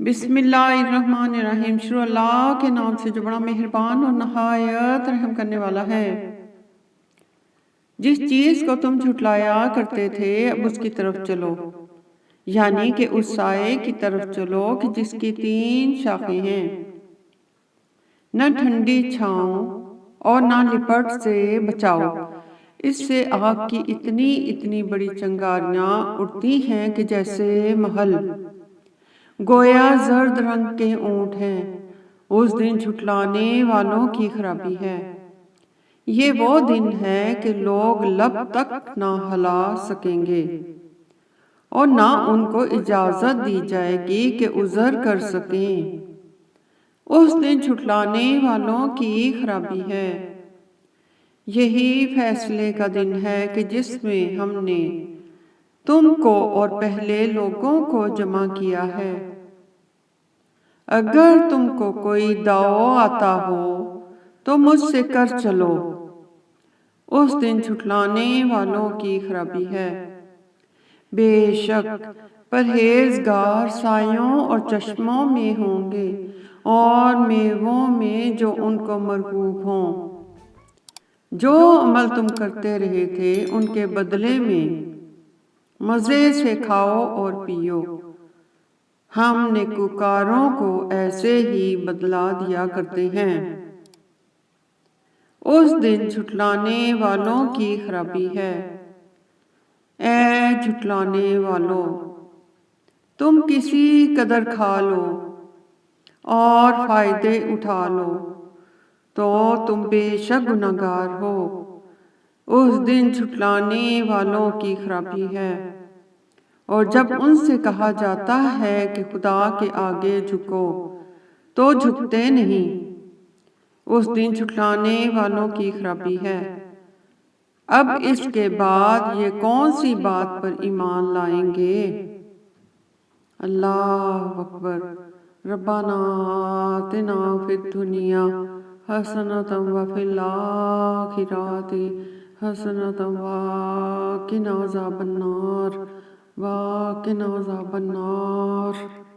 بسم اللہ الرحمن الرحیم۔ شروع اللہ کے نام سے جو بڑا مہربان اور نہایت رحم کرنے والا ہے۔ جس چیز کو تم جھٹلایا کرتے تھے اب اس کی طرف چلو، یعنی کہ اس سائے کی طرف چلو کہ جس کی 3 شاخیں ہیں، نہ ٹھنڈی چھاؤں اور نہ لپٹ سے بچاؤ۔ اس سے آگ کی اتنی بڑی چنگاریاں اٹھتی ہیں کہ جیسے محل، گویا زرد رنگ کے اونٹ ہیں۔ اس دن جھٹلانے والوں کی خرابی ہے۔ یہ وہ دن ہے کہ لوگ لب تک نہ ہلا سکیں گے اور نہ ان کو اجازت دی جائے گی کہ عذر کر سکیں۔ اس دن جھٹلانے والوں کی خرابی ہے۔ یہی فیصلے کا دن ہے کہ جس میں ہم نے تم کو اور پہلے لوگوں کو جمع کیا ہے۔ اگر تم کو کوئی داؤ آتا ہو تو مجھ سے کر چلو۔ اس دن جھٹلانے والوں کی خرابی ہے۔ بے شک پرہیزگار سایوں اور چشموں میں ہوں گے اور میووں میں جو ان کو مرغوب ہوں۔ جو عمل تم کرتے رہے تھے ان کے بدلے میں مزے سے کھاؤ اور پیو۔ ہم نیکوکاروں کو ایسے ہی بدلہ دیا کرتے ہیں۔ اس دن جھٹلانے والوں کی خرابی ہے۔ اے جھٹلانے والو، تم کسی قدر کھا لو اور فائدے اٹھا لو تو تم بے شک گنہگار ہو۔ اس دن جھٹلانے والوں کی خرابی ہے۔ اور جب ان سے کہا جاتا ہے کہ خدا کے آگے جھکو تو جھکتے نہیں۔ اس دن جھٹلانے والوں کی خرابی ہے۔ اب اس کے بعد یہ کون سی بات پر ایمان لائیں گے؟ اللہ اکبر۔ ربنا آتنا فی الدنیا حسنۃ وفی الآخرۃ حسنۃ وقنا عذاب النار وقنا عذاب النار۔